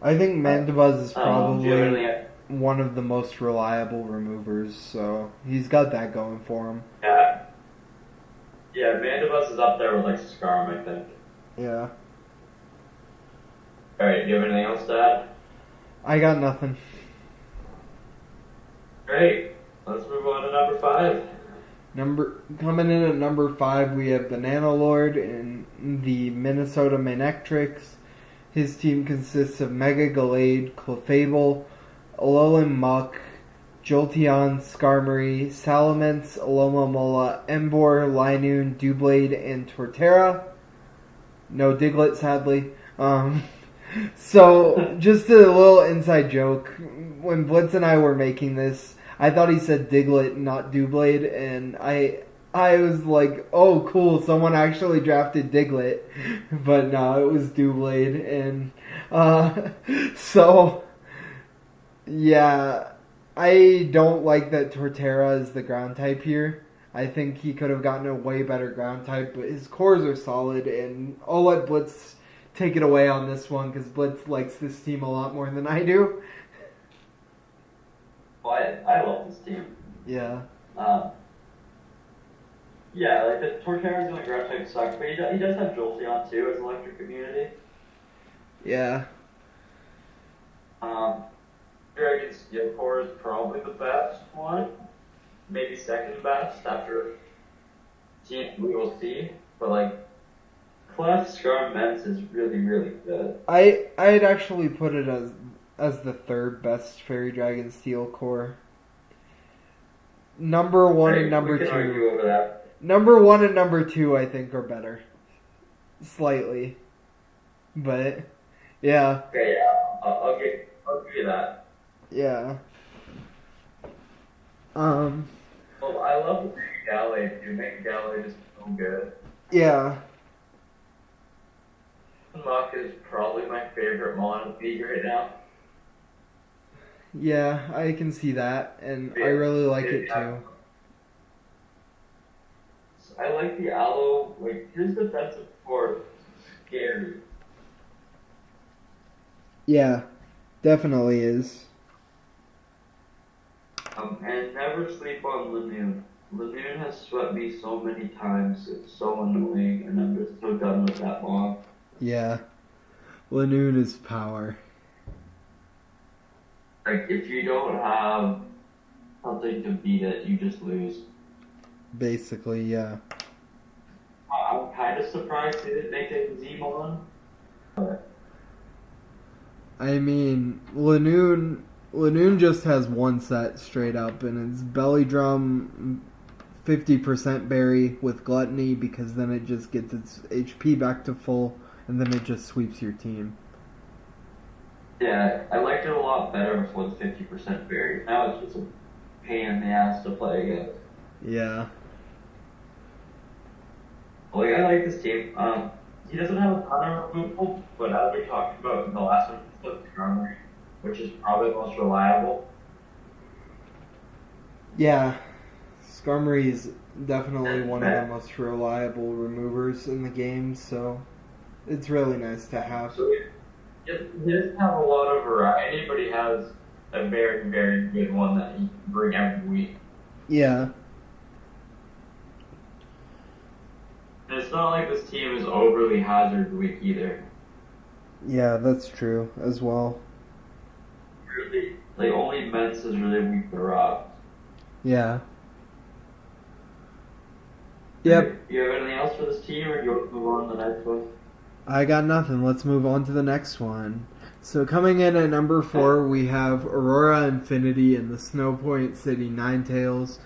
Speaker 1: I think Mandibuzz is probably one of the most reliable removers, so he's got that going for him.
Speaker 2: Yeah. Yeah, Mandibuzz is up there with like Skarm, I think.
Speaker 1: Yeah.
Speaker 2: Alright, do you have anything else to add?
Speaker 1: I got nothing.
Speaker 2: Great. Let's move on to number 5.
Speaker 1: Coming in at number 5, we have Banana Lord in the Minnesota Manectrix. His team consists of Mega Gallade, Clefable, Alolan Muck, Jolteon, Skarmory, Salamence, Alomomola, Emboar, Linoon, Doublade, and Torterra. No Diglett, sadly. So, just a little inside joke. When Blitz and I were making this, I thought he said Diglett, not Doublade, and I was like, oh, cool, someone actually drafted Diglett. But no, it was Doublade, and, so, yeah, I don't like that Torterra is the ground type here. I think he could have gotten a way better ground type, but his cores are solid, and I'll let Blitz take it away on this one, because Blitz likes this team a lot more than I do.
Speaker 2: Well, I love this team.
Speaker 1: Yeah.
Speaker 2: Yeah, like the Torterra's only ground type sucks, but he does have Jolteon too as electric immunity.
Speaker 1: Yeah.
Speaker 2: Dragon Steel Core is probably the best one. Maybe second best after Team we will see. But like Clef Skarm Mence is really, really good.
Speaker 1: I'd actually put it as the third best Fairy Dragon Steel core. Number 1 and number 2.
Speaker 2: We can argue over that.
Speaker 1: Number 1 and number 2 I think are better. Slightly. But yeah.
Speaker 2: Okay, yeah. I'll give you that.
Speaker 1: Yeah.
Speaker 2: Oh, I love the Gallade, dude. Mega Gallade is so good.
Speaker 1: Yeah.
Speaker 2: Muck is probably my favorite mon of the right now.
Speaker 1: Yeah, I can see that, and I really like it too.
Speaker 2: I like the Aloe, like, his defensive core is scary.
Speaker 1: Yeah, definitely is.
Speaker 2: And never sleep on Lanoon. Lanoon has swept me so many times, it's so annoying, and I'm just so done with that mon.
Speaker 1: Yeah. Lanoon is power.
Speaker 2: Like, if you don't have something to beat it, you just lose.
Speaker 1: Basically, yeah.
Speaker 2: I'm kind of surprised they didn't make it Z-Mon.
Speaker 1: I mean, Lanoon just has one set straight up, and it's Belly Drum, 50% Berry with Gluttony, because then it just gets its HP back to full, and then it just sweeps your team.
Speaker 2: Yeah, I liked it a lot better before the 50% Berry. Now it's just a pain in the ass to play against.
Speaker 1: Yeah.
Speaker 2: Like, I like this team. He doesn't have a ton of removal, but as we talked about in the last one, he's the Skarmory, which is probably the most reliable.
Speaker 1: Yeah. Skarmory's definitely one of the most reliable removers in the game, so it's really nice to have.
Speaker 2: So he doesn't have a lot of variety, but he has a very, very good one that he can bring every week.
Speaker 1: Yeah.
Speaker 2: And it's not like this team is overly hazard weak either.
Speaker 1: Yeah, that's true as well.
Speaker 2: Really, like only Mets is really weak to Rob.
Speaker 1: Yeah. Yep.
Speaker 2: Do you have anything else for this team, or do you want to move on to the next one?
Speaker 1: I got nothing. Let's move on to the next one. So coming in at number 4, we have Aurora Infinity and the Snowpoint City Ninetales.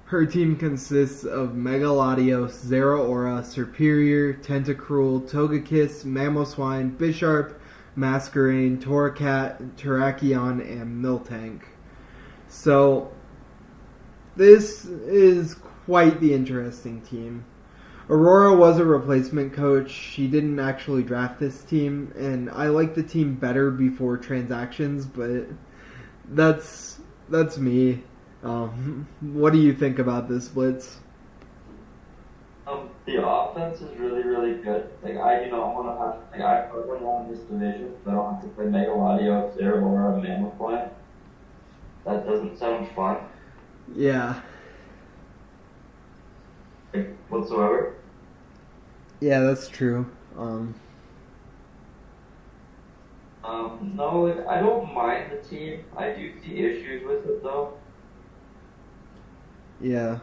Speaker 1: Her team consists of Megaladios, Zeraora, Superior, Tentacruel, Togekiss, Mamoswine, Bisharp, Masquerain, Torracat, Terrakion, and Miltank. So this is quite the interesting team. Aurora was a replacement coach. She didn't actually draft this team, and I like the team better before transactions, but that's me. What do you think about this, Blitz?
Speaker 2: The offense is really, really good. Like I do not want to have I put one in this division, but I don't have to play Megaladios, Zeraora, and Mamoswine. That doesn't sound fun.
Speaker 1: Yeah.
Speaker 2: Like, whatsoever.
Speaker 1: Yeah, that's true.
Speaker 2: No, like, I don't mind the team. I do see issues with it though.
Speaker 1: Yeah.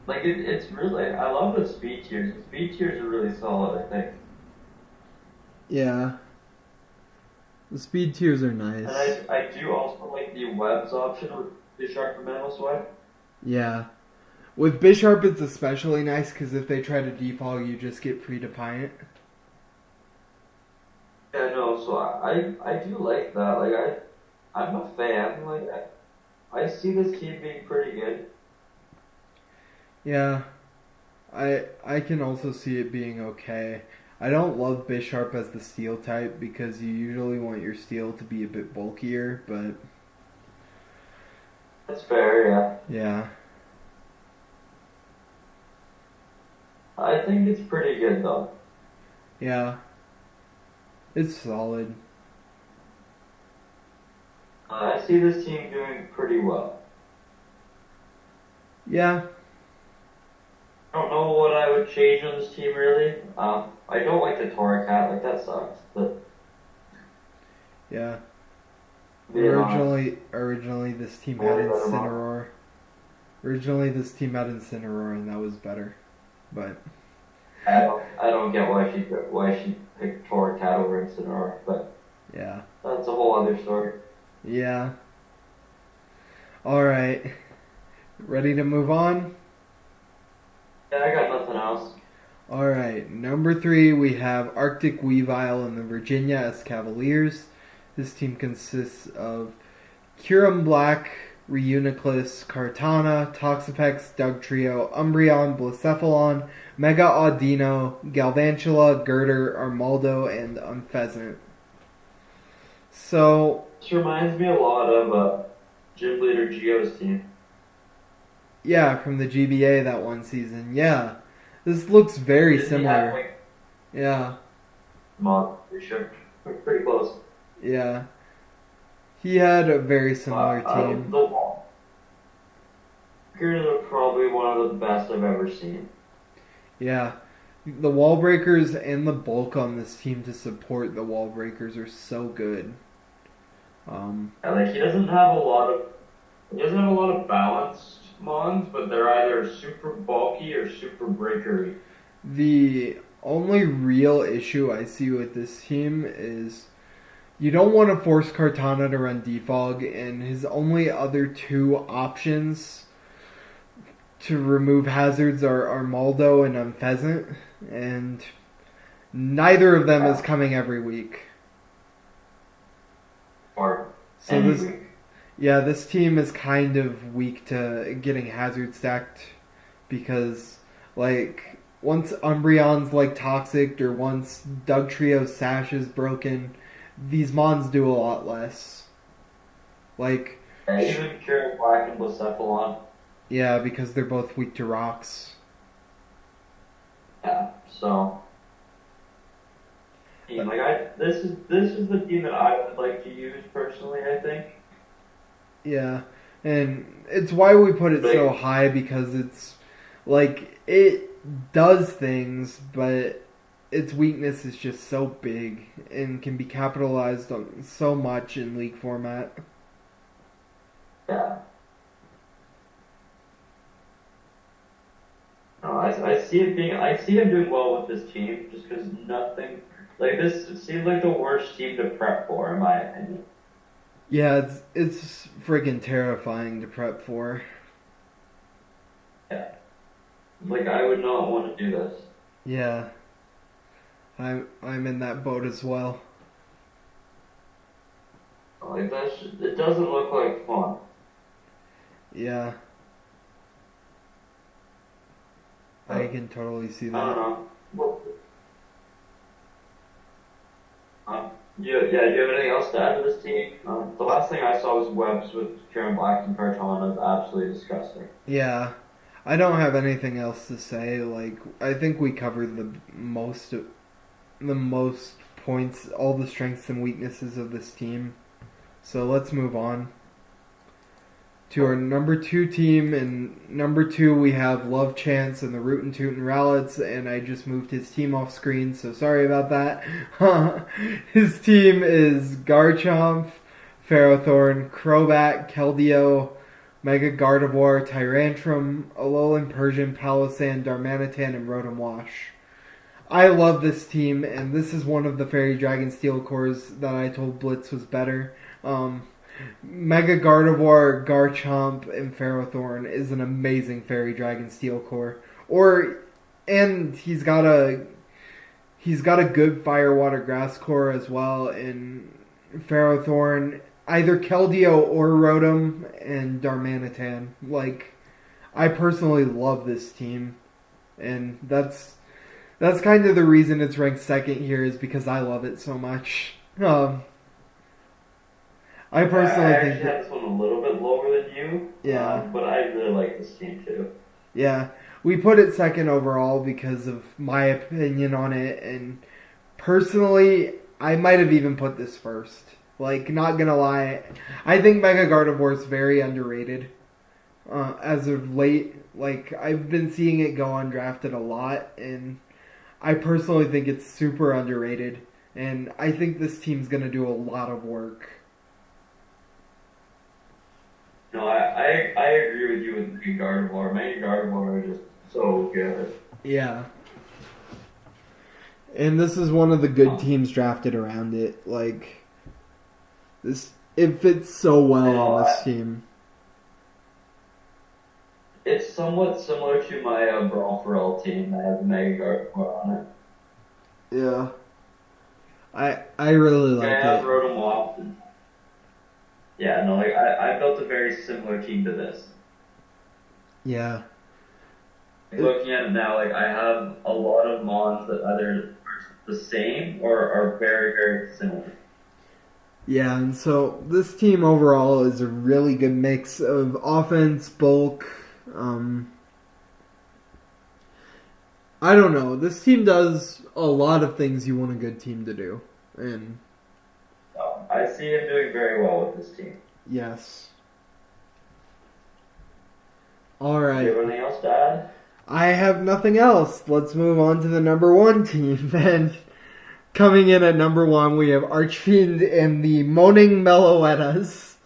Speaker 2: Like it's really, I love the speed tiers. The speed tiers are really solid, I think.
Speaker 1: Yeah. The speed tiers are nice.
Speaker 2: And I do also like the webs option with Bisharp and Mamoswine.
Speaker 1: Yeah. With Bisharp, it's especially nice because if they try to defog, you just get free Defiant.
Speaker 2: Yeah, no, so I do like that. Like I'm a fan. Like I see this team being pretty good.
Speaker 1: Yeah. I can also see it being okay. I don't love Bisharp as the steel type because you usually want your steel to be a bit bulkier, but
Speaker 2: That's fair, yeah.
Speaker 1: yeah.
Speaker 2: I think it's pretty good though.
Speaker 1: Yeah. It's solid.
Speaker 2: I see this team doing pretty well.
Speaker 1: Yeah.
Speaker 2: I don't know what I would change on this team really. I don't like the Torracat, like that sucks. But
Speaker 1: Yeah.
Speaker 2: being honest,
Speaker 1: Originally this team
Speaker 2: Way
Speaker 1: had
Speaker 2: better
Speaker 1: Incineroar. Originally this team had Incineroar and that was better. But
Speaker 2: I don't get why she picked Torracat over Incineroar, but
Speaker 1: yeah.
Speaker 2: that's a whole other story.
Speaker 1: Yeah. Alright. Ready to move on?
Speaker 2: Yeah, I got nothing else.
Speaker 1: Alright, number 3, we have Arctic Weavile and the Virginia S Cavaliers. This team consists of Kyurem Black, Reuniclus, Kartana, Toxapex, Dugtrio, Umbreon, Blacephalon, Mega Audino, Galvantula, Girder, Armaldo, and Unpheasant. So,
Speaker 2: This reminds me a lot of Gym Leader Geo's team.
Speaker 1: yeah, from the GBA that one season. Yeah. This looks very
Speaker 2: Didn't he have,
Speaker 1: similar.
Speaker 2: like,
Speaker 1: Yeah.
Speaker 2: mod? Pretty sure. We're pretty close.
Speaker 1: Yeah. He had a very similar team.
Speaker 2: The wall. Girls are probably one of the best I've ever seen.
Speaker 1: Yeah. The wall breakers and the bulk on this team to support the wall breakers are so good.
Speaker 2: And like he doesn't have a lot of balanced mons, but they're either super bulky or super breakery.
Speaker 1: The only real issue I see with this team is you don't want to force Kartana to run defog, and his only other 2 options to remove hazards are Armaldo and Unpheasant, and neither of them is coming every week.
Speaker 2: Or
Speaker 1: So this team is kind of weak to getting hazard stacked because, like, once Umbreon's like toxic or once Dugtrio's sash is broken, these mons do a lot less. Like,
Speaker 2: Yeah, even Kieran Black and Blacephalon.
Speaker 1: Yeah, because they're both weak to rocks.
Speaker 2: Yeah, so this is the team that I would like to use personally. I think.
Speaker 1: Yeah, and it's why we put it so high, because it's like it does things, but its weakness is just so big and can be capitalized on so much in league format.
Speaker 2: Yeah. No, I see him doing well with this team just because nothing like this seems like the worst team to prep for, in my opinion.
Speaker 1: Yeah, it's friggin' terrifying to prep for.
Speaker 2: Yeah. Like I would not want to do this.
Speaker 1: Yeah, I'm in that boat as well.
Speaker 2: Like it doesn't look like fun.
Speaker 1: Yeah, I can totally see
Speaker 2: I don't
Speaker 1: that.
Speaker 2: know. Well, do you have anything else to add to this team? The last thing I saw was Webbs with Kieran Black and Cartona. Is absolutely disgusting.
Speaker 1: Yeah, I don't have anything else to say. Like, I think we covered the most points, all the strengths and weaknesses of this team. So let's move on to our number 2 team. And number 2, we have Love Chance and the Rootin' Tootin' Rowlets, and I just moved his team off screen, so sorry about that. His team is Garchomp, Ferrothorn, Crobat, Keldeo, Mega Gardevoir, Tyrantrum, Alolan Persian, Palossand, Darmanitan, and Rotom Wash. I love this team, and this is one of the Fairy Dragon Steel cores that I told Blitz was better. Mega Gardevoir, Garchomp, and Ferrothorn is an amazing Fairy Dragon Steel core. And he's got a good Fire Water Grass core as well in Ferrothorn. Either Keldeo or Rotom and Darmanitan. Like, I personally love this team, and that's kind of the reason it's ranked second here, is because I love it so much. I personally think
Speaker 2: actually have this one a little bit lower than you.
Speaker 1: Yeah.
Speaker 2: But I really like this team too.
Speaker 1: Yeah, we put it second overall because of my opinion on it, and personally, I might have even put this first. Like, not gonna lie, I think Mega Gardevoir is very underrated. As of late, like, I've been seeing it go undrafted a lot, and I personally think it's super underrated, and I think this team's gonna do a lot of work.
Speaker 2: No, I agree with you with Mega Gardevoir. Mega Gardevoir are just so good.
Speaker 1: Yeah. And this is one of the good teams drafted around it. Like, it fits so well on this team.
Speaker 2: It's somewhat similar to my Brawl for All team that has Mega Gardevoir on it.
Speaker 1: Yeah. I really like it.
Speaker 2: I wrote them off. Yeah, no, like I built a very similar team to this.
Speaker 1: Yeah.
Speaker 2: Looking at it now, like I have a lot of mons that either are the same or are very, very similar.
Speaker 1: Yeah, and so this team overall is a really good mix of offense, bulk. I don't know. This team does a lot of things you want a good team to do, and
Speaker 2: I see him doing very well with this team.
Speaker 1: Yes. All right.
Speaker 2: Do you have anything else to add?
Speaker 1: I have nothing else. Let's move on to the number 1 team. And coming in at number 1, we have Archfiend and the Moaning Meloettas.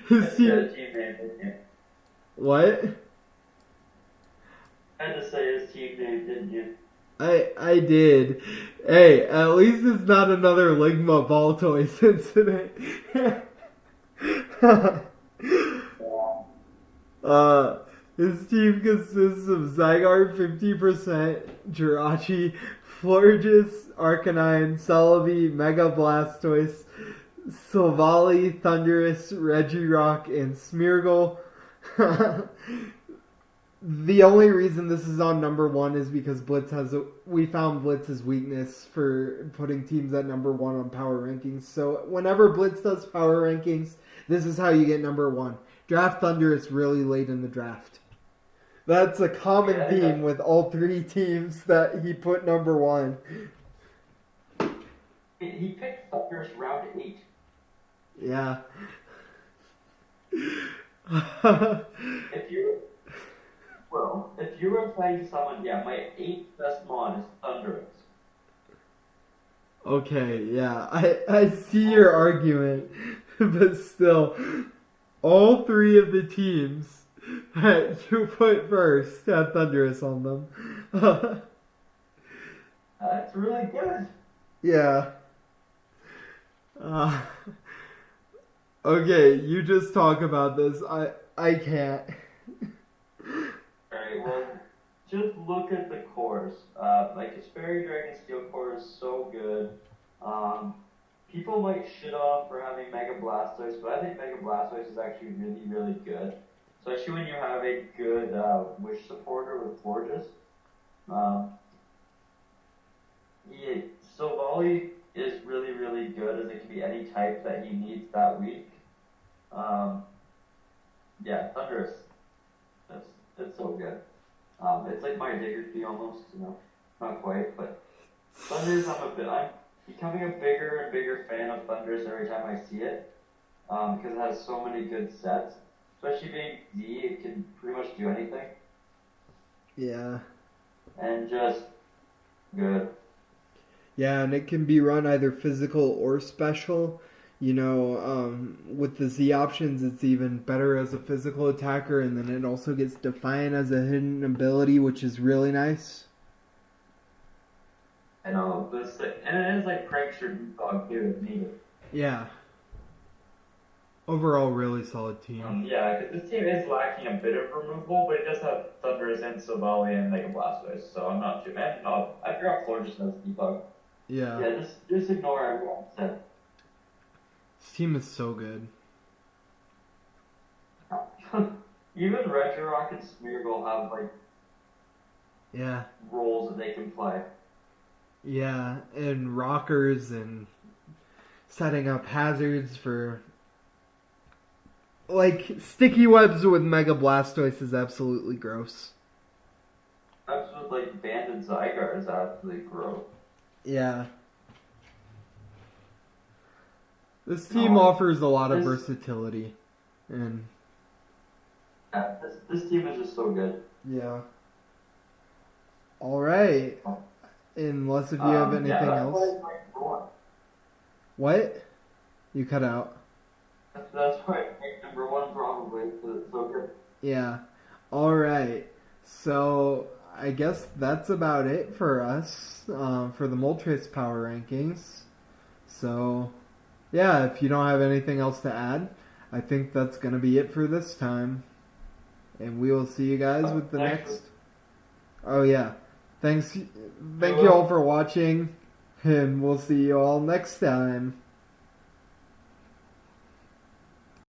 Speaker 1: His team.
Speaker 2: Team name.
Speaker 1: What?
Speaker 2: I had to say his team name, didn't you?
Speaker 1: I did. Hey, at least it's not another Ligma Baltoys incident. His team consists of Zygarde 50%, Jirachi, Florges, Arcanine, Celebi, Mega Blastoise, Silvally, Thundurus, Regirock, and Smeargle. The only reason this is on number 1 is because we found Blitz's weakness for putting teams at number 1 on power rankings. So whenever Blitz does power rankings, this is how you get number 1. Draft Thunderous really late in the draft. That's a common theme with all 3 teams that he put number 1.
Speaker 2: He picked Thunderous round 8.
Speaker 1: Yeah.
Speaker 2: If you were playing someone, my 8th best mod is Thunderous.
Speaker 1: Okay, yeah, I see your argument, but still, all 3 of the teams that you put first had Thunderous on them.
Speaker 2: That's really good.
Speaker 1: Yeah. Okay, you just talk about this. I can't.
Speaker 2: Alright, well, just look at the cores. Hesperi Dragon Steel core is so good. People might shit on for having Mega Blastoise, but I think Mega Blastoise is actually really, really good. Especially when you have a good Wish supporter with Forges. Silvally is really, really good, as it can be any type that he needs that week. Thunderous. It's so good. It's like my Diggersby almost, not quite, but Thunderous, I'm becoming a bigger and bigger fan of Thunderous every time I see it, because it has so many good sets. Especially being Z, it can pretty much do anything.
Speaker 1: Yeah.
Speaker 2: And just good.
Speaker 1: Yeah, and it can be run either physical or special. With the Z options, it's even better as a physical attacker, and then it also gets Defiant as a hidden ability, which is really nice.
Speaker 2: I know, and it is like Prankster Dog too, if needed.
Speaker 1: Yeah. Overall, really solid team.
Speaker 2: Because this team is lacking a bit of removal, but it does have Thunderous and Silvally and Mega Blastoise, so I'm not too mad. No, I forgot Floor just has debug.
Speaker 1: Yeah.
Speaker 2: Yeah, just ignore everyone said.
Speaker 1: This team is so good.
Speaker 2: Even Regirock and Smeargle have roles that they can play.
Speaker 1: Yeah, and rockers and setting up hazards for sticky webs with Mega Blastoise is absolutely gross.
Speaker 2: That's with Banded Zygarde is absolutely gross.
Speaker 1: Yeah. This team offers a lot of versatility, and
Speaker 2: this team is just so good.
Speaker 1: Yeah. All right. Unless if you have anything else. What? You cut out.
Speaker 2: That's why I picked number 1 probably, because it's so good.
Speaker 1: Yeah. All right. So I guess that's about it for us for the Moltres power rankings. So yeah, if you don't have anything else to add, I think that's going to be it for this time. And we will see you guys with the next. Oh yeah. Thank you all for watching, and we'll see you all next time.